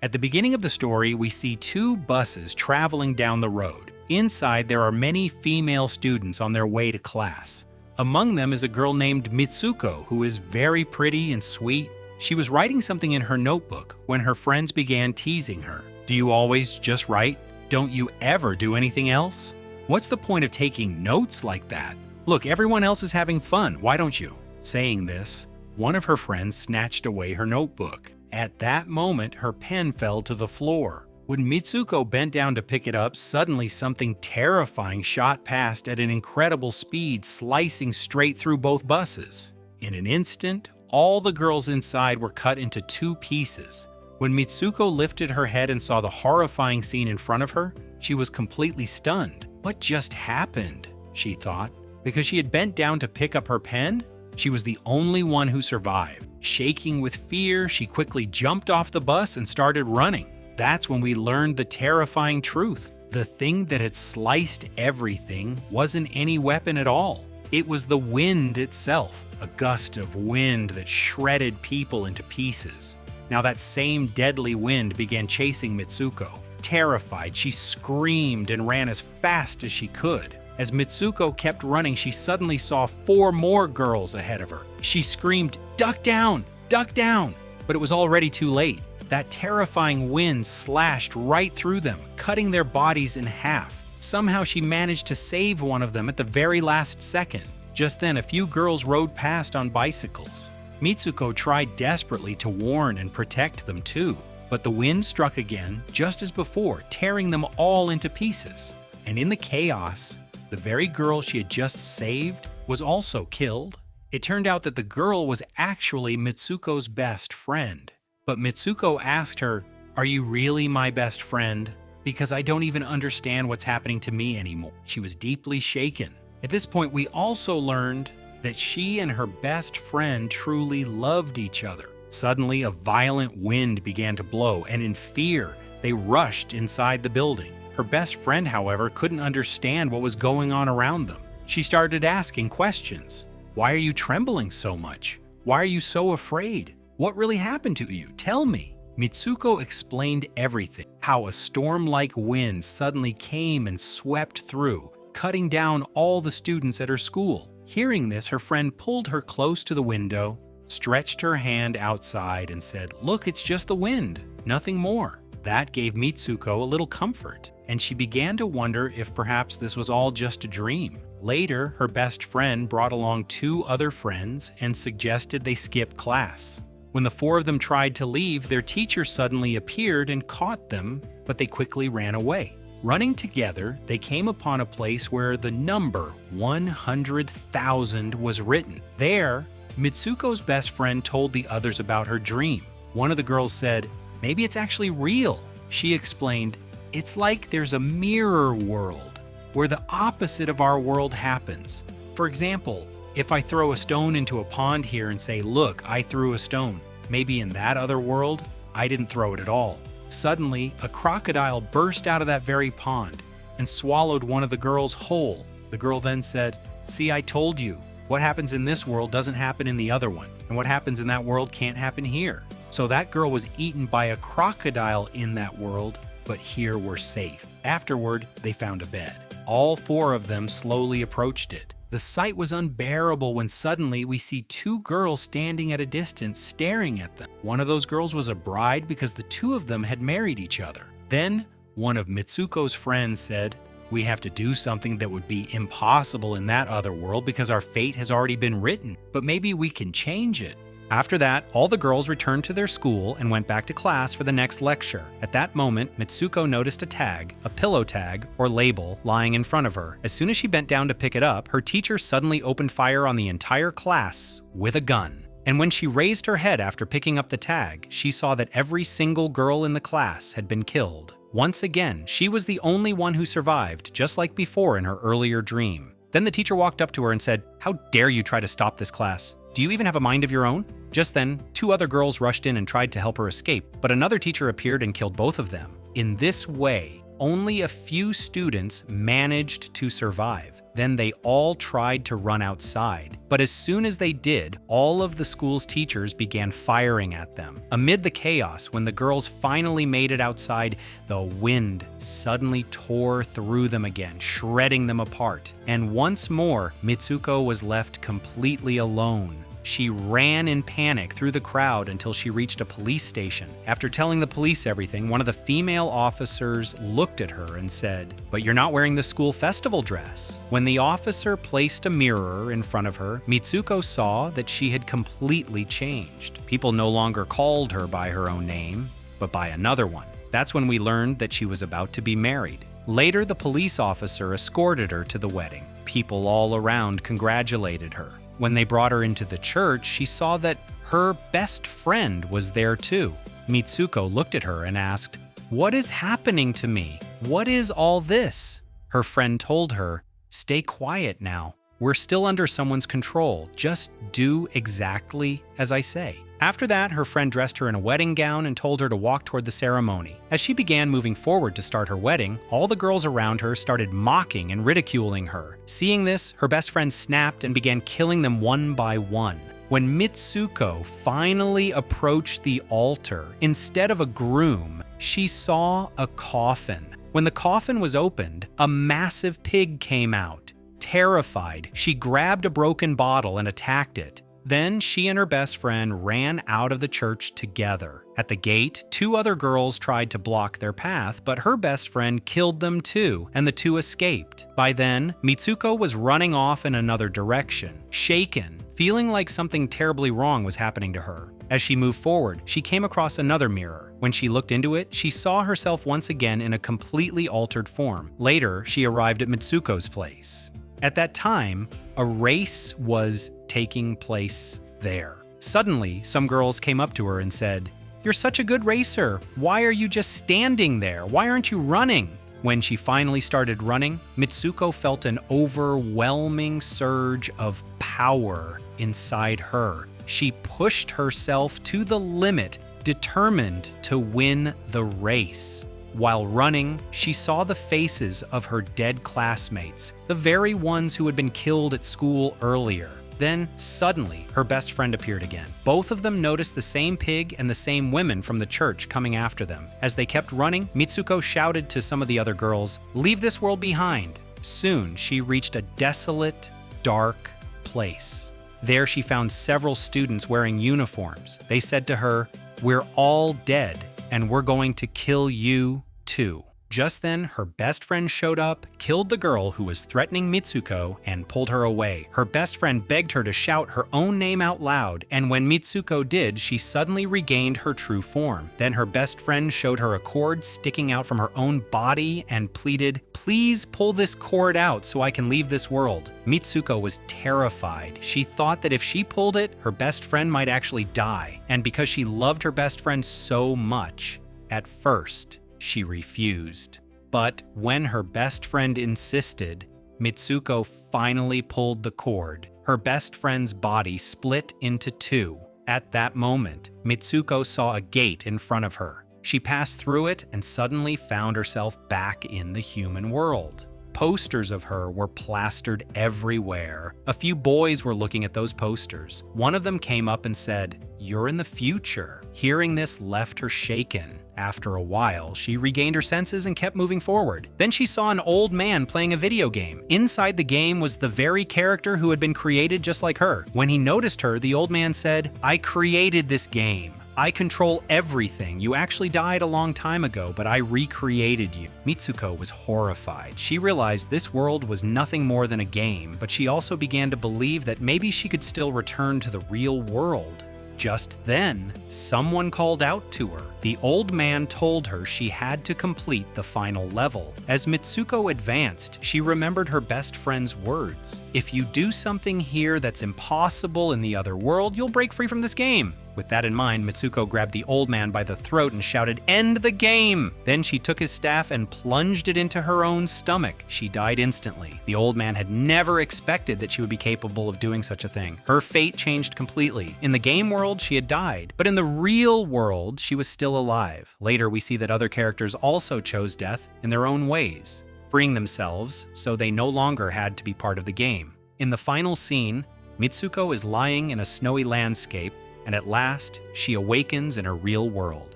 At the beginning of the story, we see two buses traveling down the road. Inside, there are many female students on their way to class. Among them is a girl named Mitsuko, who is very pretty and sweet. She was writing something in her notebook when her friends began teasing her. Do you always just write? Don't you ever do anything else? What's the point of taking notes like that? Look, everyone else is having fun, why don't you? Saying this, one of her friends snatched away her notebook. At that moment, her pen fell to the floor. When Mitsuko bent down to pick it up, suddenly something terrifying shot past at an incredible speed, slicing straight through both buses. In an instant, all the girls inside were cut into two pieces. When Mitsuko lifted her head and saw the horrifying scene in front of her, she was completely stunned. What just happened? She thought. Because she had bent down to pick up her pen, she was the only one who survived. Shaking with fear, she quickly jumped off the bus and started running. That's when we learned the terrifying truth. The thing that had sliced everything wasn't any weapon at all. It was the wind itself, a gust of wind that shredded people into pieces. Now that same deadly wind began chasing Mitsuko. Terrified, she screamed and ran as fast as she could. As Mitsuko kept running, she suddenly saw 4 more girls ahead of her. She screamed, "Duck down! Duck down!" But it was already too late. That terrifying wind slashed right through them, cutting their bodies in half. Somehow she managed to save one of them at the very last second. Just then, a few girls rode past on bicycles. Mitsuko tried desperately to warn and protect them too, but the wind struck again, just as before, tearing them all into pieces. And in the chaos, the very girl she had just saved was also killed. It turned out that the girl was actually Mitsuko's best friend. But Mitsuko asked her, "Are you really my best friend? Because I don't even understand what's happening to me anymore." She was deeply shaken. At this point, we also learned that she and her best friend truly loved each other. Suddenly, a violent wind began to blow, and in fear, they rushed inside the building. Her best friend, however, couldn't understand what was going on around them. She started asking questions. "Why are you trembling so much? Why are you so afraid? What really happened to you? Tell me." Mitsuko explained everything, how a storm-like wind suddenly came and swept through, cutting down all the students at her school. Hearing this, her friend pulled her close to the window, stretched her hand outside and said, "Look, it's just the wind, nothing more." That gave Mitsuko a little comfort, and she began to wonder if perhaps this was all just a dream. Later, her best friend brought along 2 other friends and suggested they skip class. When the 4 of them tried to leave, their teacher suddenly appeared and caught them, but they quickly ran away. Running together, they came upon a place where the number 100,000 was written. There, Mitsuko's best friend told the others about her dream. One of the girls said, "Maybe it's actually real." She explained, "It's like there's a mirror world where the opposite of our world happens. For example, if I throw a stone into a pond here and say, 'Look, I threw a stone,' maybe in that other world, I didn't throw it at all." Suddenly, a crocodile burst out of that very pond and swallowed one of the girls whole. The girl then said, "See, I told you. What happens in this world doesn't happen in the other one, and what happens in that world can't happen here." So that girl was eaten by a crocodile in that world, but here we're safe. Afterward, they found a bed. All 4 of them slowly approached it. The sight was unbearable when suddenly we see 2 girls standing at a distance staring at them. One of those girls was a bride because the 2 of them had married each other. Then one of Mitsuko's friends said, "We have to do something that would be impossible in that other world because our fate has already been written, but maybe we can change it." After that, all the girls returned to their school and went back to class for the next lecture. At that moment, Mitsuko noticed a tag, a pillow tag, or label, lying in front of her. As soon as she bent down to pick it up, her teacher suddenly opened fire on the entire class with a gun. And when she raised her head after picking up the tag, she saw that every single girl in the class had been killed. Once again, she was the only one who survived, just like before in her earlier dream. Then the teacher walked up to her and said, "How dare you try to stop this class? Do you even have a mind of your own?" Just then, 2 other girls rushed in and tried to help her escape, but another teacher appeared and killed both of them. In this way, Only a few students managed to survive. Then they all tried to run outside. But as soon as they did, all of the school's teachers began firing at them. Amid the chaos, when the girls finally made it outside, the wind suddenly tore through them again, shredding them apart. And once more, Mitsuko was left completely alone. She ran in panic through the crowd until she reached a police station. After telling the police everything, one of the female officers looked at her and said, "But you're not wearing the school festival dress." When the officer placed a mirror in front of her, Mitsuko saw that she had completely changed. People no longer called her by her own name, but by another one. That's when we learned that she was about to be married. Later, the police officer escorted her to the wedding. People all around congratulated her. When they brought her into the church, she saw that her best friend was there too. Mitsuko looked at her and asked, "What is happening to me? What is all this?" Her friend told her, "Stay quiet now. We're still under someone's control. Just do exactly as I say." After that, her friend dressed her in a wedding gown and told her to walk toward the ceremony. As she began moving forward to start her wedding, all the girls around her started mocking and ridiculing her. Seeing this, her best friend snapped and began killing them one by one. When Mitsuko finally approached the altar, instead of a groom, she saw a coffin. When the coffin was opened, a massive pig came out. Terrified, she grabbed a broken bottle and attacked it. Then she and her best friend ran out of the church together. At the gate, two other girls tried to block their path, but her best friend killed them too, and the two escaped. By then, Mitsuko was running off in another direction, shaken, feeling like something terribly wrong was happening to her. As she moved forward, she came across another mirror. When she looked into it, she saw herself once again in a completely altered form. Later, she arrived at Mitsuko's place. At that time, a race was taking place there. Suddenly, some girls came up to her and said, "You're such a good racer. Why are you just standing there? Why aren't you running?" When she finally started running, Mitsuko felt an overwhelming surge of power inside her. She pushed herself to the limit, determined to win the race. While running, she saw the faces of her dead classmates, the very ones who had been killed at school earlier. Then, suddenly, her best friend appeared again. Both of them noticed the same pig and the same women from the church coming after them. As they kept running, Mitsuko shouted to some of the other girls, "Leave this world behind." Soon, she reached a desolate, dark place. There she found several students wearing uniforms. They said to her, "We're all dead, and we're going to kill you too." Just then, her best friend showed up, killed the girl who was threatening Mitsuko, and pulled her away. Her best friend begged her to shout her own name out loud, and when Mitsuko did, she suddenly regained her true form. Then her best friend showed her a cord sticking out from her own body and pleaded, "Please pull this cord out so I can leave this world." Mitsuko was terrified. She thought that if she pulled it, her best friend might actually die. And because she loved her best friend so much, at first, she refused. But when her best friend insisted, Mitsuko finally pulled the cord. Her best friend's body split into two. At that moment, Mitsuko saw a gate in front of her. She passed through it and suddenly found herself back in the human world. Posters of her were plastered everywhere. A few boys were looking at those posters. One of them came up and said, "You're in the future." Hearing this left her shaken. After a while, she regained her senses and kept moving forward. Then she saw an old man playing a video game. Inside the game was the very character who had been created just like her. When he noticed her, the old man said, "I created this game. I control everything. You actually died a long time ago, but I recreated you." Mitsuko was horrified. She realized this world was nothing more than a game, but she also began to believe that maybe she could still return to the real world. Just then, someone called out to her. The old man told her she had to complete the final level. As Mitsuko advanced, she remembered her best friend's words. "If you do something here that's impossible in the other world, you'll break free from this game." With that in mind, Mitsuko grabbed the old man by the throat and shouted, "End the game!" Then she took his staff and plunged it into her own stomach. She died instantly. The old man had never expected that she would be capable of doing such a thing. Her fate changed completely. In the game world, she had died, but in the real world, she was still alive. Later, we see that other characters also chose death in their own ways, freeing themselves so they no longer had to be part of the game. In the final scene, Mitsuko is lying in a snowy landscape, and at last, she awakens in a real world.